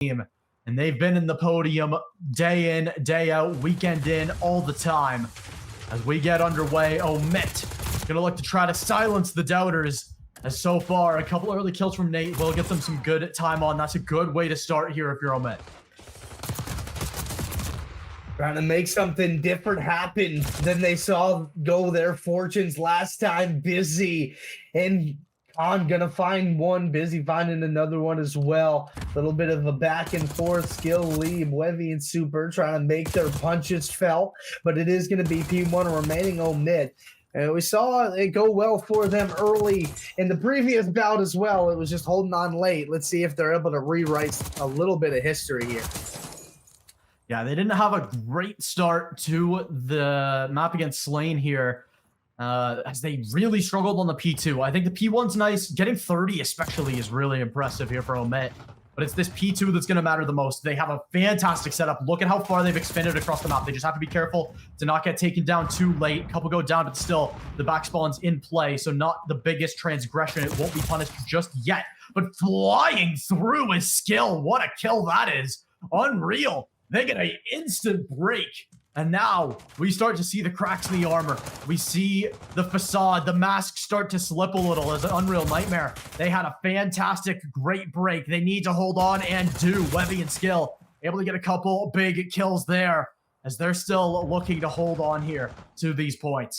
team, and they've been in the podium day in, day out, weekend in, all the time. As we get underway, OMiT gonna look to try to silence the doubters. As so far, a couple early kills from Nate will get them some good time on. That's a good way to start here if you're OMiT. Trying to make something different happen than they saw go their fortunes last time. Busy and I'm gonna find one, Busy finding another one as well. A little bit of a back and forth skill lead. Wevy and Super trying to make their punches felt, but it is gonna be P1 remaining OMiT. And we saw it go well for them early in the previous bout as well. It was just holding on late. Let's see if they're able to rewrite a little bit of history here. Yeah, they didn't have a great start to the map against Slane here, as they really struggled on the P2. I think the P1's nice. Getting 30 especially is really impressive here for OMiT, but it's this P2 that's going to matter the most. They have a fantastic setup. Look at how far they've expanded across the map. They just have to be careful to not get taken down too late. A couple go down, but still, the back spawn's in play, so not the biggest transgression. It won't be punished just yet, but flying through his skill. What a kill that is. Unreal. They get an instant break. And now we start to see the cracks in the armor. We see the facade, the mask start to slip a little as an Unreal Nightmare. They had a fantastic, great break. They need to hold on and do. Wevy and Skill able to get a couple big kills there as they're still looking to hold on here to these points.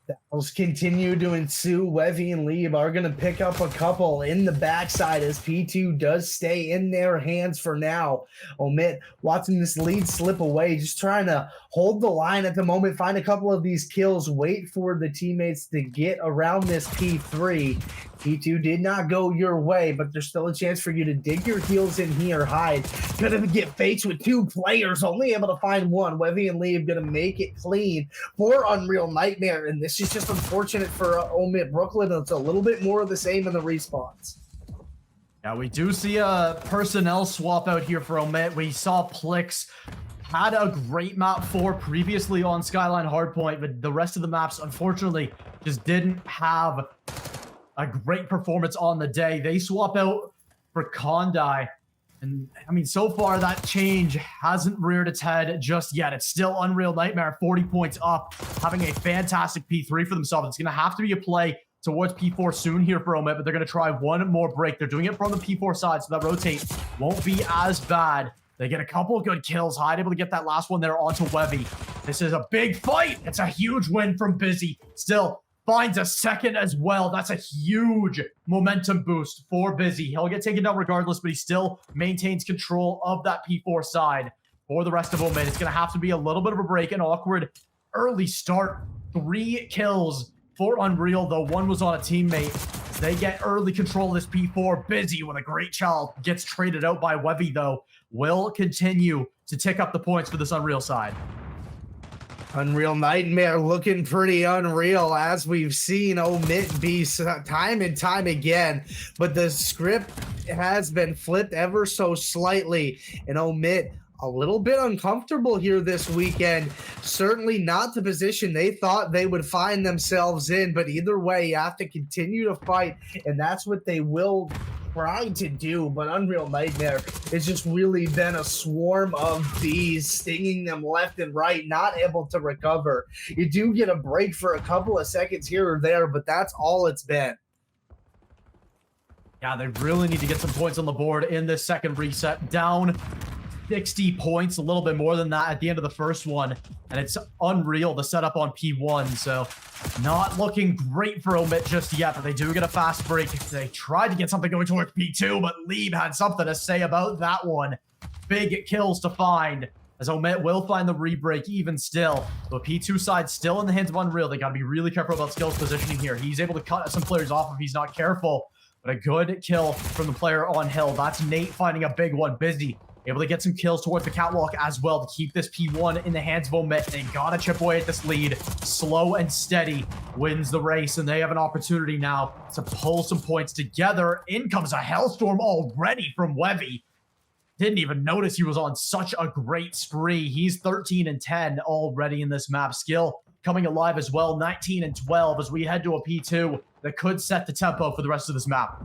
Battles continue to ensue. Wevy and Lieb are going to pick up a couple in the backside as P2 does stay in their hands for now. OMiT watching this lead slip away, just trying to hold the line at the moment, find a couple of these kills, wait for the teammates to get around this P3. P2 did not go your way, but there's still a chance for you to dig your heels in here, hide. Gonna get faced with two players, only able to find one. Wevy and Lieb gonna make it clean for Unreal Nightmare, and this is just unfortunate for OMiT Brooklyn. It's a little bit more of the same in the respawns. Yeah, we do see a personnel swap out here for OMiT. We saw Plix had a great map 4 previously on Skyline Hardpoint, but the rest of the maps, unfortunately, just didn't have a great performance on the day. They swap out for Kondai. And I mean, so far that change hasn't reared its head just yet. It's still Unreal Nightmare, 40 points up, having a fantastic P3 for themselves. It's going to have to be a play towards P4 soon here for OMiT, but they're going to try one more break. They're doing it from the P4 side, so that rotate won't be as bad. They get a couple of good kills. Hyde able to get that last one there onto Wevy. This is a big fight. It's a huge win from Busy. Still finds a second as well. That's a huge momentum boost for Busy. He'll get taken down regardless, but he still maintains control of that P4 side. For the rest of OMiT, it's going to have to be a little bit of a break, an awkward early start. 3 kills for Unreal, though one was on a teammate. They get early control of this P4. Busy with a great child gets traded out by Wevy, though. Will continue to tick up the points for this Unreal side. Unreal Nightmare looking pretty unreal, as we've seen OMiT be time and time again, but the script has been flipped ever so slightly, and OMiT a little bit uncomfortable here this weekend. Certainly not the position they thought they would find themselves in, but either way, you have to continue to fight, and that's what they will trying to do. But Unreal Nightmare has just really been a swarm of bees stinging them left and right, not able to recover. You do get a break for a couple of seconds here or there, but that's all it's been. Yeah, they really need to get some points on the board in this second reset. Down 60 points, a little bit more than that at the end of the first one, and it's Unreal the setup on P1, so not looking great for OMiT just yet, but they do get a fast break. They tried to get something going towards P2, but Lieb had something to say about that one. Big kills to find, as OMiT will find the re-break even still. The P2 side still in the hands of Unreal. They got to be really careful about Skill's positioning here. He's able to cut some players off if he's not careful, but a good kill from the player on Hill. That's Nate finding a big one. Busy able to get some kills towards the catwalk as well to keep this P1 in the hands of OMiT. They gotta chip away at this lead. Slow and steady wins the race, and they have an opportunity now to pull some points together. In comes a Hellstorm already from Wevy. Didn't even notice he was on such a great spree. He's 13 and 10 already in this map. Skill coming alive as well, 19 and 12 as we head to a P2 that could set the tempo for the rest of this map.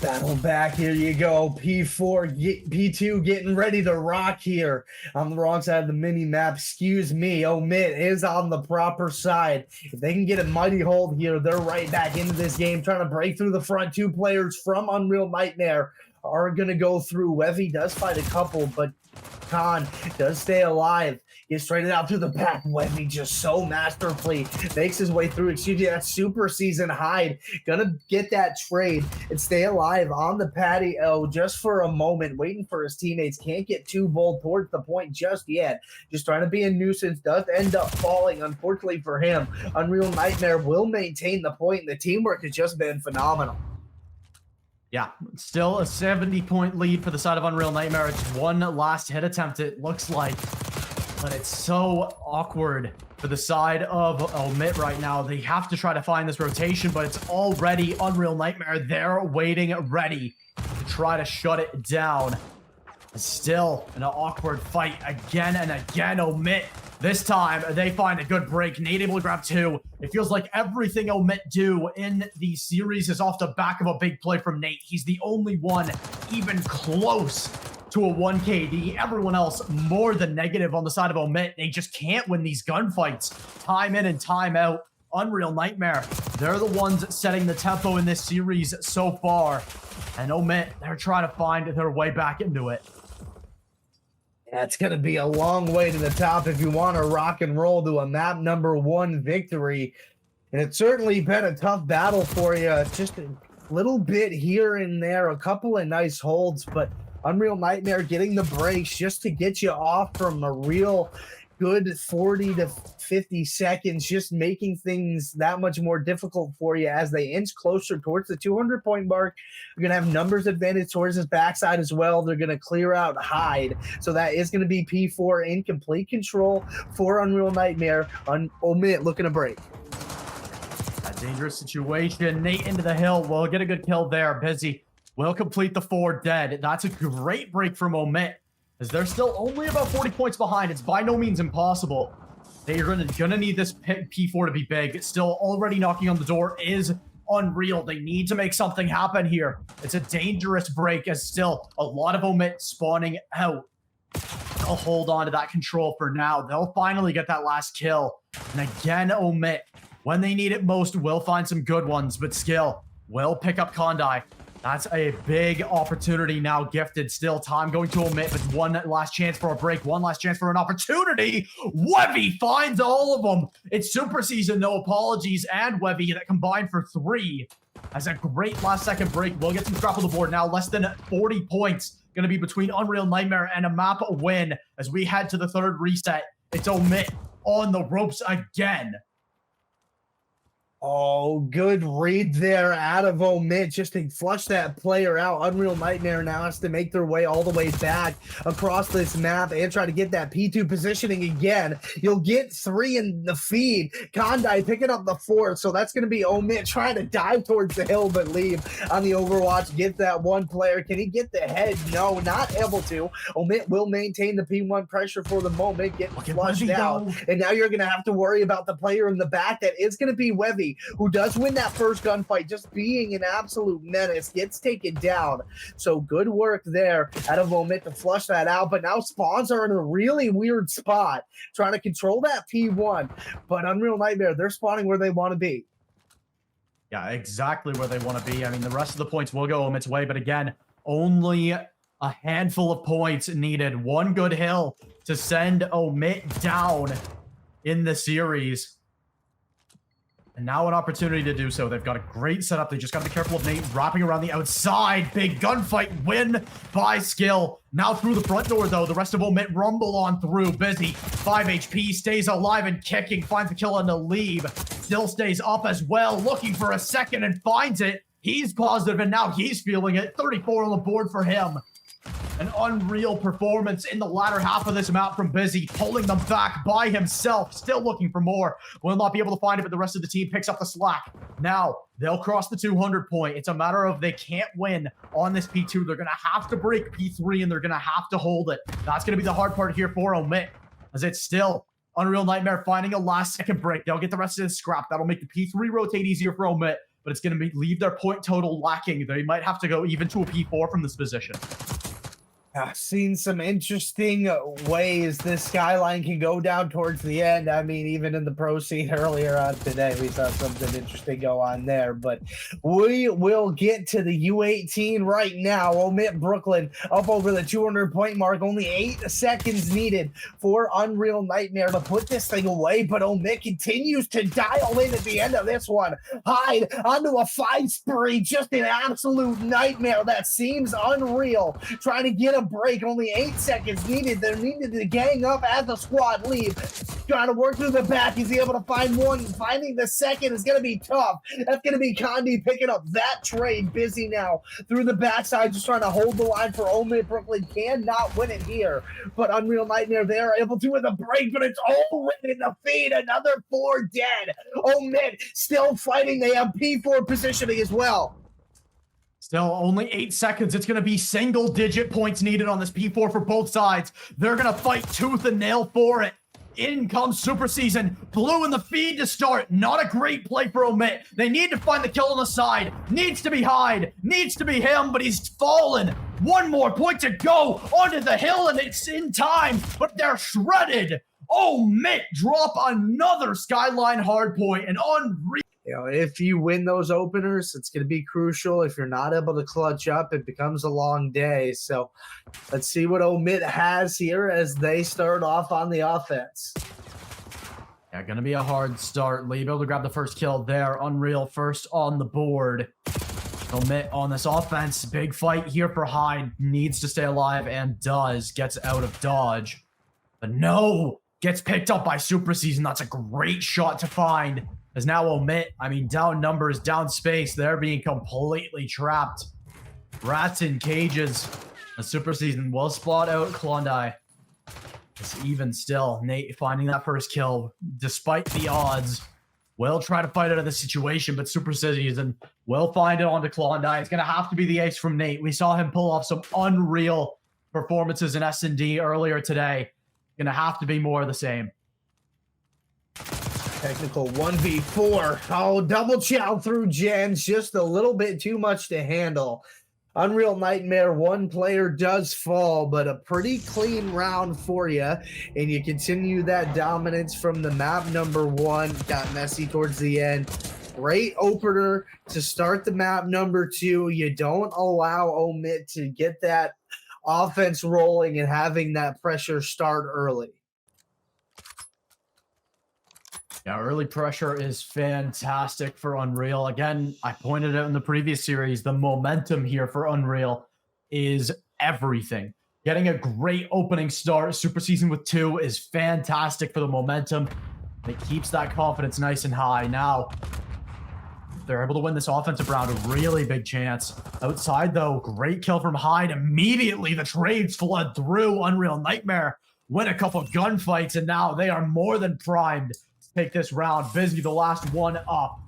Battle back, here you go. P2 getting ready to rock here. On the wrong side of the mini map, excuse me. OMiT is on the proper side. If they can get a mighty hold here, they're right back into this game, trying to break through the front. Two players from Unreal Nightmare are going to go through. Wevy does fight a couple, but Khan does stay alive. Gets traded out through the back. Wevy just so masterfully makes his way through. Excuse me, that super season hide. Gonna get that trade and stay alive on the patio just for a moment, waiting for his teammates. Can't get too bold towards the point just yet. Just trying to be a nuisance. Does end up falling, unfortunately for him. Unreal Nightmare will maintain the point, and the teamwork has just been phenomenal. Yeah, still a 70-point lead for the side of Unreal Nightmare. It's one last hit attempt, it looks like. But it's so awkward for the side of OMiT right now. They have to try to find this rotation, but it's already Unreal Nightmare. They're waiting ready to try to shut it down. Still an awkward fight again and again. OMiT, this time they find a good break. Nate able to grab two. It feels like everything OMiT do in the series is off the back of a big play from Nate. He's the only one even close to a 1 KD. Everyone else more than negative on the side of OMiT. They just can't win these gunfights time in and time out. Unreal Nightmare, they're the ones setting the tempo in this series so far. And OMiT, they're trying to find their way back into it. That's going to be a long way to the top if you want to rock and roll to a map #1 victory. And it's certainly been a tough battle for you. Just a little bit here and there, a couple of nice holds, but Unreal Nightmare getting the breaks just to get you off from a real good 40 to 50 seconds, just making things that much more difficult for you as they inch closer towards the 200-point mark. You're going to have numbers advantage towards his backside as well. They're going to clear out hide. So that is going to be P4 in complete control for Unreal Nightmare. OMiT looking to break. A dangerous situation. Nate into the hill. Will get a good kill there. Busy will complete the 4 dead. That's a great break from OMiT, as they're still only about 40 points behind. It's by no means impossible. They're gonna need this P4 to be big. Still already knocking on the door is Unreal. They need to make something happen here. It's a dangerous break, as still a lot of OMiT spawning out. They'll hold on to that control for now. They'll finally get that last kill. And again, OMiT, when they need it most, will find some good ones, but Skill will pick up Kondai. That's a big opportunity now gifted. Still time going to OMiT, but one last chance for a break, one last chance for an opportunity. Wevy finds all of them. It's Super Season, no apologies, and Wevy that combined for 3. As a great last second break. We'll get some scrap on the board now. Less than 40 points going to be between Unreal Nightmare and a map win as we head to the 3rd reset. It's OMiT on the ropes again. Oh, good read there out of OMiT just to flush that player out. Unreal Nightmare now has to make their way all the way back across this map and try to get that P2 positioning again. You'll get 3 in the feed. Kondai picking up the 4th, so that's going to be OMiT trying to dive towards the hill but leave on the Overwatch. Get that one player. Can he get the head? No, not able to. OMiT will maintain the P1 pressure for the moment, get flushed out. And now you're going to have to worry about the player in the back. That is going to be Wevy, who does win that first gunfight, just being an absolute menace, gets taken down. So good work there out of OMiT to flush that out, but now spawns are in a really weird spot, trying to control that P1, but Unreal Nightmare, they're spawning where they want to be. Yeah, exactly where they want to be. I mean, the rest of the points will go OMiT's way, but again, only a handful of points needed. One good hill to send OMiT down in the series. And now an opportunity to do so. They've got a great setup. They just got to be careful of Nate wrapping around the outside. Big gunfight win by Skill. Now through the front door, though. The rest of OMiT rumble on through. Busy. 5 HP. Stays alive and kicking. Finds the kill on the lead. Still stays up as well. Looking for a second and finds it. He's positive and now he's feeling it. 34 on the board for him. An unreal performance in the latter half of this map from Busy, pulling them back by himself, still looking for more. Will not be able to find it, but the rest of the team picks up the slack. Now, they'll cross the 200 point. It's a matter of they can't win on this P2. They're going to have to break P3, and they're going to have to hold it. That's going to be the hard part here for OMiT, as it's still Unreal Nightmare finding a last-second break. They'll get the rest of this scrap. That'll make the P3 rotate easier for OMiT. but it's going to leave their point total lacking. They might have to go even to a P4 from this position. I've seen some interesting ways this skyline can go down towards the end. I mean, even in the pro scene earlier on today, we saw something interesting go on there. But we will get to the U18 right now. OMiT Brooklyn up over the 200-point mark. Only 8 seconds needed for Unreal Nightmare to put this thing away. But OMiT continues to dial in at the end of this one. Hyde onto a 5 spree. Just an absolute nightmare that seems unreal. Trying to get a break, only 8 seconds needed. They're needed to gang up at the squad lead. Trying to work through the back. He's able to find one. Finding the second is going to be tough. That's going to be Condi picking up that trade. Busy now through the backside, just trying to hold the line for OMiT Brooklyn. Cannot win it here, but Unreal Nightmare, they are able to with a break, but it's all in the feed. Another 4 dead. OMiT still fighting. They have P4 positioning as well. Still only 8 seconds. It's going to be single-digit points needed on this P4 for both sides. They're going to fight tooth and nail for it. In comes Super Season. Blue in the feed to start. Not a great play for OMiT. They need to find the kill on the side. Needs to be Hyde. Needs to be him, but he's fallen. One more point to go onto the hill, and it's in time, but they're shredded. OMiT drop another Skyline hardpoint, and Unreal. You know, if you win those openers, it's going to be crucial. If you're not able to clutch up, it becomes a long day. So let's see what OMiT has here as they start off on the offense. Yeah, going to be a hard start. Lee able to grab the first kill there. Unreal first on the board. OMiT on this offense. Big fight here for Hyde. Needs to stay alive and does. Gets out of dodge. But no! Gets picked up by Super Season. That's a great shot to find. As now OMiT, I mean, down numbers, down space, they're being completely trapped. Rats in cages. A Super Season will spot out Klondike. It's even still. Nate finding that first kill, despite the odds. Will try to fight out of the situation, but Super Season will find it onto Klondike. It's going to have to be the ace from Nate. We saw him pull off some unreal performances in S&D earlier today. Going to have to be more of the same. Technical 1v4. Oh, double chow through gens. Just a little bit too much to handle. Unreal Nightmare, one player does fall, but a pretty clean round for you. And you continue that dominance from the map number 1. Got messy towards the end. Great opener to start the map number 2. You don't allow OMiT to get that offense rolling and having that pressure start early. Yeah, early pressure is fantastic for Unreal. Again, I pointed out in the previous series, the momentum here for Unreal is everything. Getting a great opening start, Super Season with 2 is fantastic for the momentum. It keeps that confidence nice and high. Now, if they're able to win this offensive round, a really big chance. Outside, though, great kill from Hyde. Immediately, the trades flood through. Unreal Nightmare win a couple of gunfights, and now they are more than primed take this round. Busy, the last one up.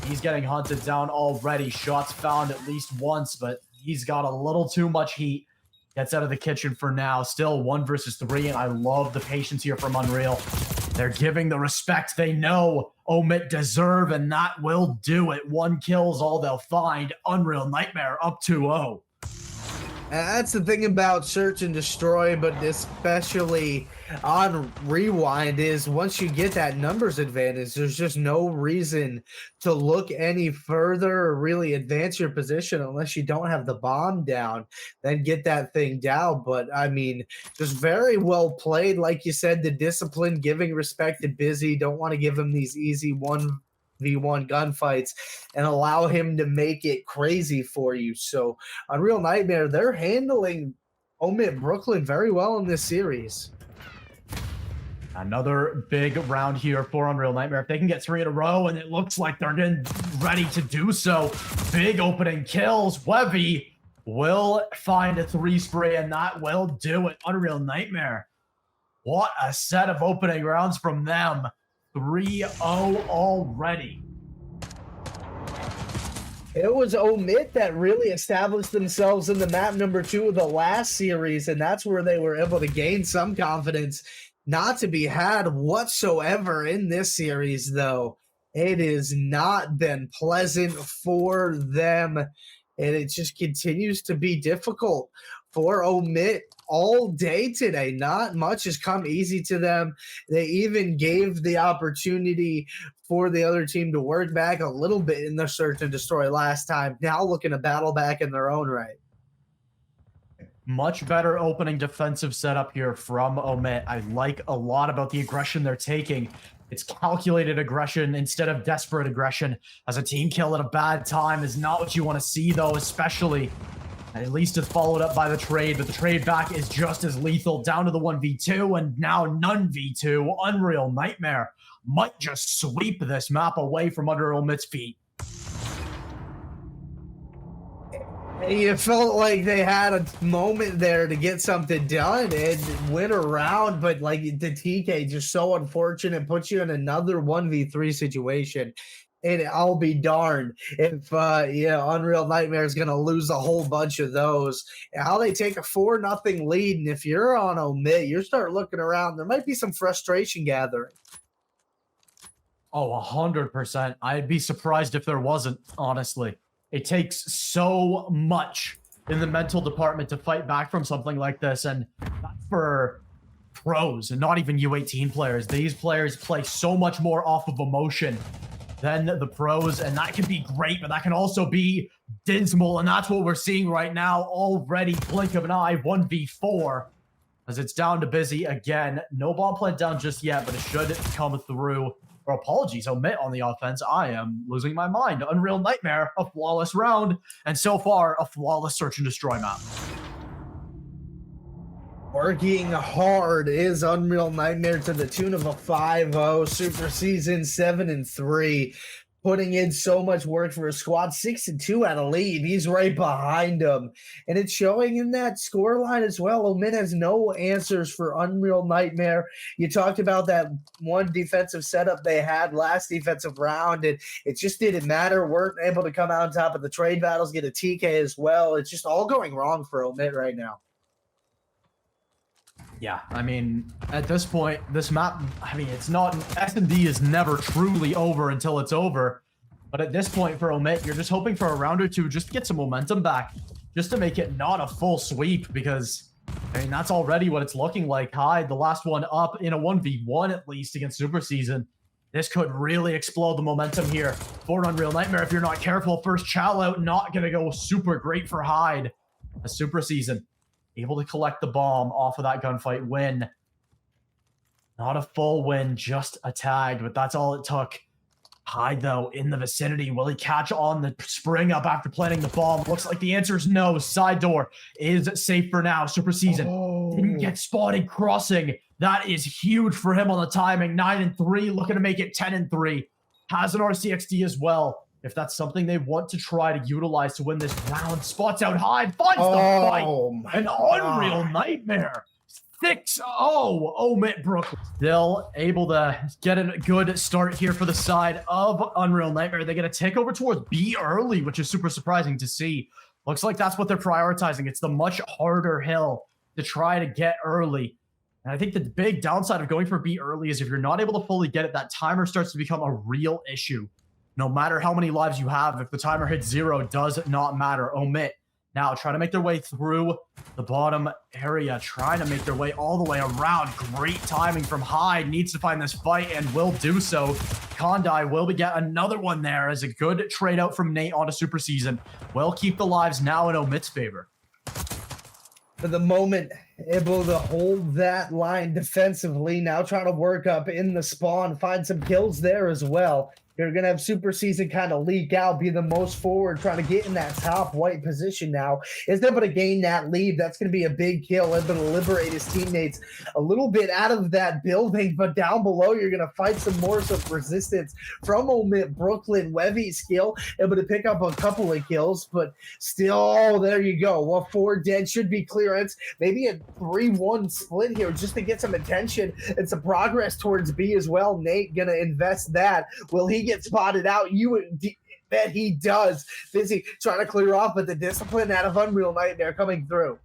He's getting hunted down already. Shots found at least once, but he's got a little too much heat. Gets out of the kitchen for now. Still 1 versus 3, and I love the patience here from Unreal. They're giving the respect they know OMiT deserve, and that will do it. 1 kill is all they'll find. Unreal Nightmare up 2-0. That's the thing about search and destroy, but especially on rewind, is once you get that numbers advantage, there's just no reason to look any further or really advance your position unless you don't have the bomb down, then get that thing down. But I mean, just very well played. Like you said, the discipline, giving respect to Busy. Don't want to give him these easy 1v1 gunfights and allow him to make it crazy for you. So Unreal Nightmare, they're handling OMiT Brooklyn very well in this series. Another big round here for Unreal Nightmare. If they can get 3 in a row, and it looks like they're getting ready to do so. Big opening kills. Webby will find a 3 spray, and that will do it. Unreal Nightmare. What a set of opening rounds from them. 3-0 already. It was OMiT that really established themselves in the map number 2 of the last series, and that's where they were able to gain some confidence. Not to be had whatsoever in this series, though. It has not been pleasant for them, and it just continues to be difficult for OMiT all day today. Not much has come easy to them. They even gave the opportunity for the other team to work back a little bit in their search and destroy last time. Now looking to battle back in their own right. Much better opening defensive setup here from OMiT. I like a lot about the aggression they're taking. It's calculated aggression instead of desperate aggression, as a team kill at a bad time is not what you want to see, though, especially. At least it's followed up by the trade, but the trade back is just as lethal, down to the 1v2, and now none v2. Unreal Nightmare might just sweep this map away from under OMiT's feet. You felt like they had a moment there to get something done and went around, but like the TK just so unfortunate, puts you in another 1v3 situation. And I'll be darned if Unreal Nightmare is gonna lose a whole bunch of those. How they take a 4-0 lead, and if you're on OMiT, you start looking around. There might be some frustration gathering. Oh, 100%. I'd be surprised if there wasn't, honestly. It takes so much in the mental department to fight back from something like this, and that's for pros and not even U18 players. These players play so much more off of emotion than the pros, and that can be great, but that can also be dismal, and that's what we're seeing right now already. Blink of an eye, 1v4, as it's down to Busy again. No bomb plant down just yet, but it should come through. Or apologies, OMiT on the offense. I am losing my mind. Unreal Nightmare, a flawless round, and so far, a flawless search and destroy map. Working hard is Unreal Nightmare to the tune of a 5-0 super season, 7-3. Putting in so much work for a squad, 6-2 at a lead. He's right behind him. And it's showing in that score line as well. OMiT has no answers for Unreal Nightmare. You talked about that one defensive setup they had last defensive round, and it just didn't matter. Weren't able to come out on top of the trade battles, get a TK as well. It's just all going wrong for OMiT right now. Yeah, I mean, at this point, this map, I mean, it's not, S&D is never truly over until it's over. But at this point for OMiT, you're just hoping for a round or two just to get some momentum back, just to make it not a full sweep, because, I mean, that's already what it's looking like. Hyde, the last one up in a 1v1 at least against Super Season. This could really explode the momentum here for Unreal Nightmare if you're not careful. First chow out, not going to go super great for Hyde. A Super Season able to collect the bomb off of that gunfight win. Not a full win, just a tag, but that's all it took. Hyde, though, in the vicinity. Will he catch on the spring up after planting the bomb? Looks like the answer is no. Side door is safe for now. Super Season didn't get spotted crossing. That is huge for him on the timing. 9-3, looking to make it 10-3. Has an RCXD as well, if that's something they want to try to utilize to win this round. Spots out Hyde, finds the fight. An Unreal Nightmare. 6-0, OMiT Brooklyn. Still able to get a good start here for the side of Unreal Nightmare. They get a takeover towards B early, which is super surprising to see. Looks like that's what they're prioritizing. It's the much harder hill to try to get early. And I think the big downside of going for B early is if you're not able to fully get it, that timer starts to become a real issue. No matter how many lives you have, if the timer hits 0, it does not matter. OMiT now trying to make their way through the bottom area, trying to make their way all the way around. Great timing from Hyde. Needs to find this fight and will do so. Kondai will get another one there as a good trade out from Nate on a Super Season. Will keep the lives now in OMiT's favor. For the moment, able to hold that line defensively. Now trying to work up in the spawn, find some kills there as well. You're going to have Super Season kind of leak out, be the most forward, trying to get in that top white position now. Is able to gain that lead. That's going to be a big kill. Able to liberate his teammates a little bit out of that building, but down below, you're going to fight some more resistance from OMiT Brooklyn. Wevy skill, able to pick up a couple of kills, but still, there you go. Well, 4 dead should be clearance. Maybe a 3-1 split here just to get some attention and some progress towards B as well. Nate going to invest that. Will he get spotted out? You bet he does. Busy trying to clear off, but the discipline out of Unreal Nightmare coming through.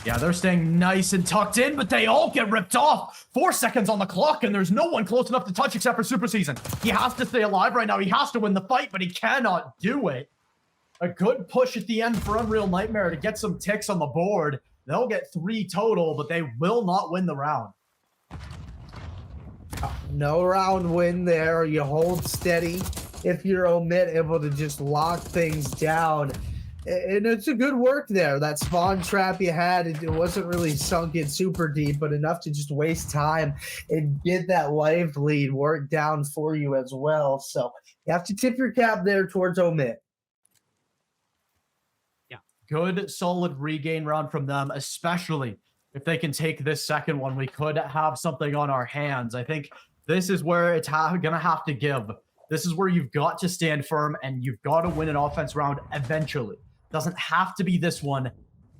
Yeah, they're staying nice and tucked in, but they all get ripped off. 4 seconds on the clock, and there's no one close enough to touch except for Super Season. He has to stay alive right now. He has to win the fight, but he cannot do it. A good push at the end for Unreal Nightmare to get some ticks on the board. They'll get 3 total, but they will not win the round. No round win there. You hold steady if you're OMiT, able to just lock things down. And it's a good work there. That spawn trap you had, it wasn't really sunk in super deep, but enough to just waste time and get that life lead worked down for you as well. So you have to tip your cap there towards OMiT. Yeah, good, solid regain round from them, especially if they can take this second one. We could have something on our hands. I think this is where it's gonna have to give. This is where you've got to stand firm, and you've got to win an offense round eventually. Doesn't have to be this one,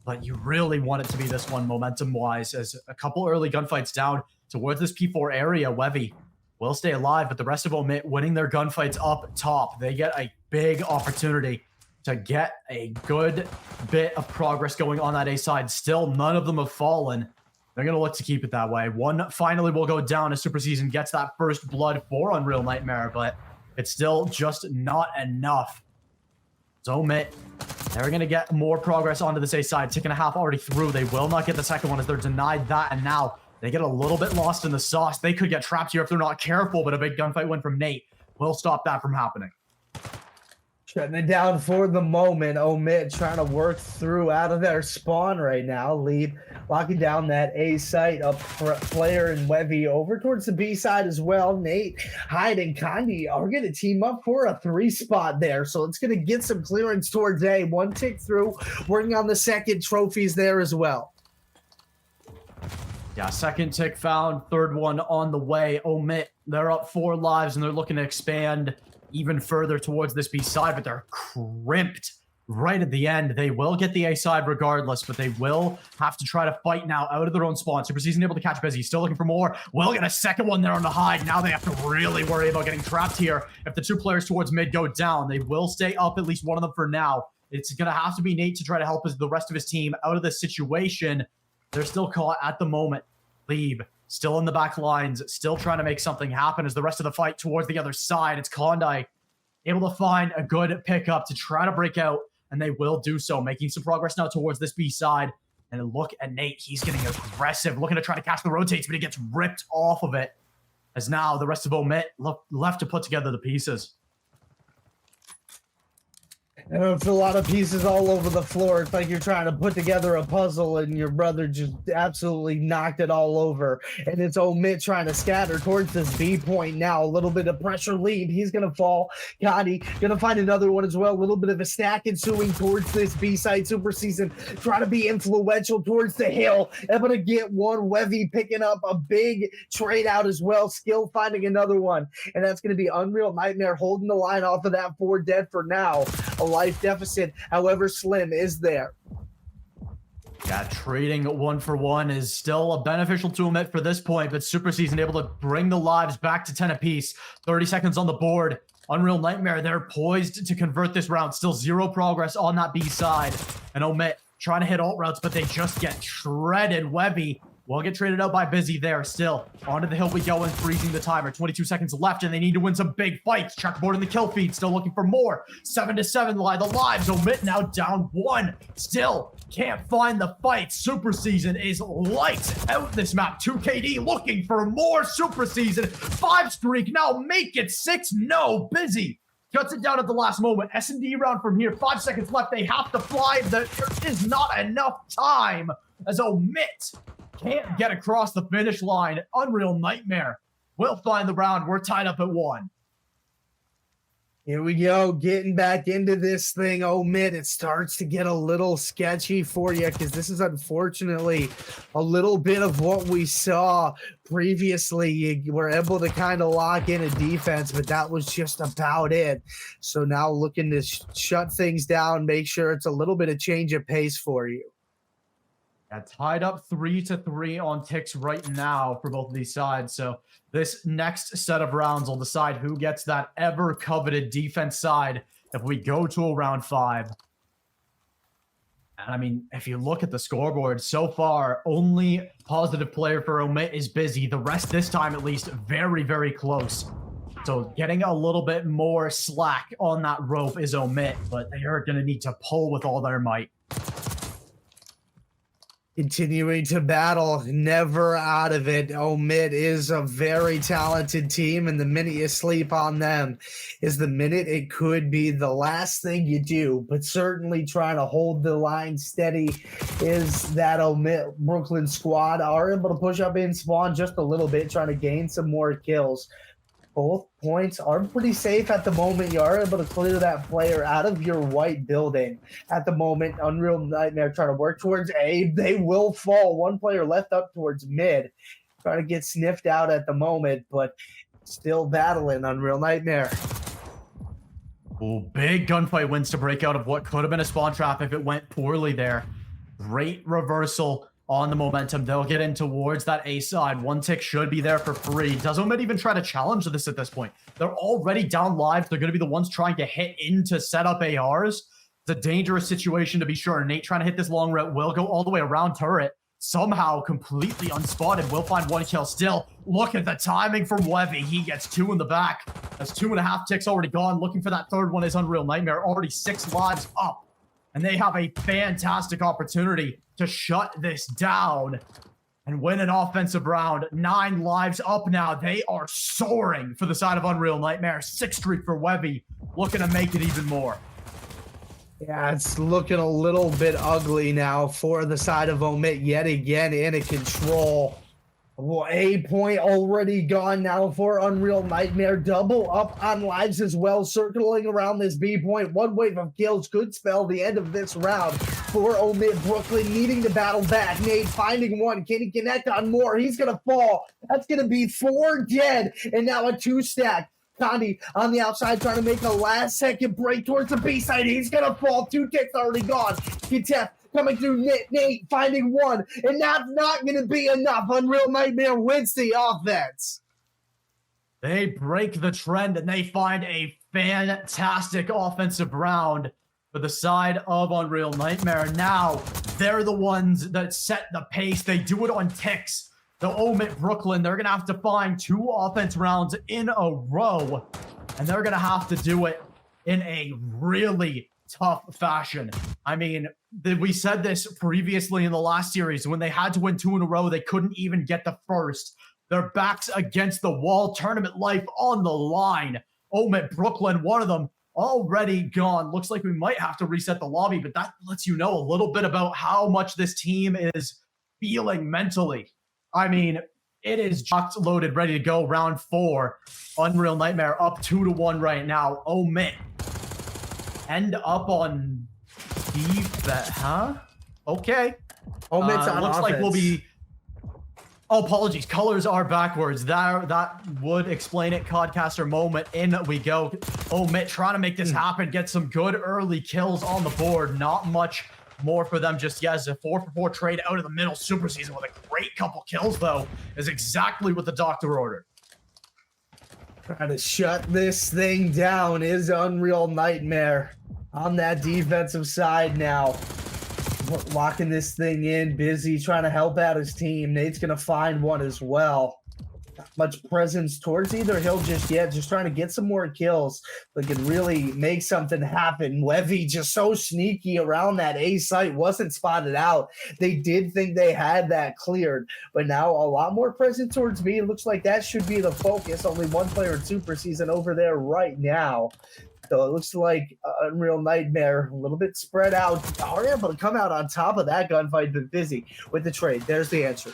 but you really want it to be this one momentum-wise, as a couple early gunfights down towards this P4 area. Wevy will stay alive, but the rest of OMiT winning their gunfights up top. They get a big opportunity to get a good bit of progress going on that A side. Still, none of them have fallen. They're going to look to keep it that way. One finally will go down as Super Season gets that first blood for Unreal Nightmare, but it's still just not enough. So OMiT, they're going to get more progress onto this A side. Tick and a half already through. They will not get the second one as they're denied that, and now they get a little bit lost in the sauce. They could get trapped here if they're not careful, but a big gunfight win from Nate will stop that from happening. Shutting it down for the moment. OMiT trying to work through out of their spawn right now. Lead locking down that A site. Up player and Wevy over towards the B side as well. Nate, Hyde, and Kandi are going to team up for a 3 spot there. So it's going to get some clearance towards A. 1 tick through. Working on the second trophies there as well. Yeah, second tick found. Third one on the way. OMiT, they're up 4 lives, and they're looking to expand even further towards this B side, but they're crimped right at the end. They will get the A side regardless, but they will have to try to fight now out of their own spawn. Super Season able to catch Busy. Still looking for more. Will get a second one there on the Hyde. Now they have to really worry about getting trapped here. If the 2 players towards mid go down, they will stay up, at least one of them for now. It's going to have to be Nate to try to help the rest of his team out of this situation. They're still caught at the moment. Leave. Still in the back lines, still trying to make something happen as the rest of the fight towards the other side. It's Klondike able to find a good pickup to try to break out, and they will do so, making some progress now towards this B side. And look at Nate. He's getting aggressive, looking to try to catch the rotates, but he gets ripped off of it, as now the rest of OMiT left to put together the pieces. And it's a lot of pieces all over the floor. It's like you're trying to put together a puzzle and your brother just absolutely knocked it all over. And it's OMiT trying to scatter towards this B point now. A little bit of pressure lead. He's going to fall. Gotti going to find another one as well. A little bit of a stack ensuing towards this B side. Super Season trying to be influential towards the hill. Able to get one. Wevy picking up a big trade out as well. Skill finding another one. And that's going to be Unreal Nightmare holding the line off of that 4 dead for now. A life deficit, however slim, is there. Yeah, trading 1 for 1 is still beneficial to OMiT for this point, but Super Season able to bring the lives back to 10 apiece. 30 seconds on the board. Unreal Nightmare, they're poised to convert this round. Still 0 progress on that B side. And OMiT trying to hit alt routes, but they just get shredded. Webby will get traded out by Busy there. Still onto the hill we go and freezing the timer. 22 seconds left, and they need to win some big fights. Checkboard in the kill feed, still looking for more. 7-7 lie the lives. OMiT now down 1. Still can't find the fight. Super Season is lights out this map. 2KD looking for more. Super Season 5 streak now make it 6. No, Busy cuts it down at the last moment. S&D round from here. 5 seconds left. They have to fly. There is not enough time as OMiT can't get across the finish line. Unreal Nightmare will find the round. We're tied up at 1. Here we go, getting back into this thing. OMiT, it starts to get a little sketchy for you because this is unfortunately a little bit of what we saw previously. You were able to kind of lock in a defense, but that was just about it. So now looking to shut things down, make sure it's a little bit of change of pace for you. Yeah, tied up 3-3 on ticks right now for both of these sides. So this next set of rounds will decide who gets that ever-coveted defense side if we go to a round 5. And I mean, if you look at the scoreboard so far, only positive player for OMiT is busy. The rest, this time at least, very, very close. So getting a little bit more slack on that rope is OMiT, but they are going to need to pull with all their might. Continuing to battle, never out of it. OMiT is a very talented team, and the minute you sleep on them is the minute it could be the last thing you do. But certainly trying to hold the line steady is that OMiT Brooklyn squad are able to push up in spawn just a little bit, trying to gain some more kills. Both points are pretty safe at the moment. You are able to clear that player out of your white building. At the moment, Unreal Nightmare trying to work towards A. They will fall. One player left up towards mid. Trying to get sniffed out at the moment, but still battling Unreal Nightmare. Ooh, big gunfight wins to break out of what could have been a spawn trap if it went poorly there. Great reversal on the momentum. They'll get in towards that A side. One tick should be there for free. Does OMiT even try to challenge this at this point? They're already down live. They're going to be the ones trying to hit in to set up ARs. It's a dangerous situation to be sure. Nate trying to hit this long route will go all the way around turret. Somehow completely unspotted. Will find one kill still. Look at the timing from Wevy. He gets two in the back. That's 2.5 ticks already gone. Looking for that third one is Unreal Nightmare. Already 6 lives up. And they have a fantastic opportunity to shut this down and win an offensive round. 9 lives up now. They are soaring for the side of Unreal Nightmare. 6th streak for Webby, looking to make it even more. Yeah, it's looking a little bit ugly now for the side of OMiT yet again in a control. Well, A point already gone now for Unreal Nightmare. Double up on lives as well, circling around this B point. One wave of kills could spell the end of this round for OMiT Brooklyn, needing to battle back. Nate finding one. Can he connect on more? He's going to fall. That's going to be 4 dead, and now a 2-stack. Condi on the outside trying to make a last-second break towards the B side. He's going to fall. 2 ticks already gone. Kitef coming through, Nate finding one, and that's not going to be enough. Unreal Nightmare wins the offense. They break the trend, and they find a fantastic offensive round for the side of Unreal Nightmare. Now, they're the ones that set the pace. They do it on ticks. The OMiT Brooklyn, they're going to have to find 2 offense rounds in a row, and they're going to have to do it in a really tough fashion. I mean, we said this previously in the last series. When they had to win 2 in a row, they couldn't even get the first. Their backs against the wall, tournament life on the line. OMiT Brooklyn, one of them already gone. Looks like we might have to reset the lobby, but that lets you know a little bit about how much this team is feeling mentally. I mean, it is just loaded, ready to go. Round 4. Unreal Nightmare up 2-1 right now. OMiT end up on defense, huh? Okay. OMIT's on looks offense. like we'll be. Oh, apologies. Colors are backwards. That would explain it. Codcaster moment. In we go. OMiT trying to make this happen. Get some good early kills on the board. Not much more for them just yet. As a 4-for-4 trade out of the middle super season with a great couple kills, though, is exactly what the doctor ordered. Trying to shut this thing down is Unreal Nightmare on that defensive side now. Locking this thing in, busy trying to help out his team. Nate's going to find one as well. Not much presence towards either hill just yet. Just trying to get some more kills. They can really make something happen. Wevy just so sneaky around that A site. Wasn't spotted out. They did think they had that cleared. But now a lot more present towards B. It looks like that should be the focus. Only one player in Super Season over there right now. So it looks like Unreal Nightmare, a little bit spread out. Are able to come out on top of that gunfight, but busy with the trade. There's the answer.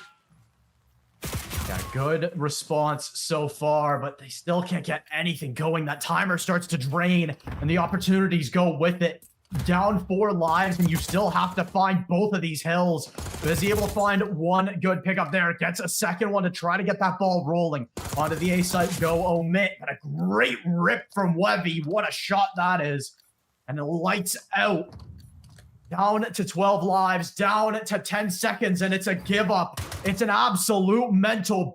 Yeah, good response so far, but they still can't get anything going. That timer starts to drain, and the opportunities go with it. Down 4 lives, and you still have to find both of these hills. Busy able to find one good pickup there. Gets a second one to try to get that ball rolling. Onto the A site, go OMiT. But a great rip from Webby. What a shot that is. And it lights out. Down to 12 lives, down to 10 seconds, and it's a give up. It's an absolute mental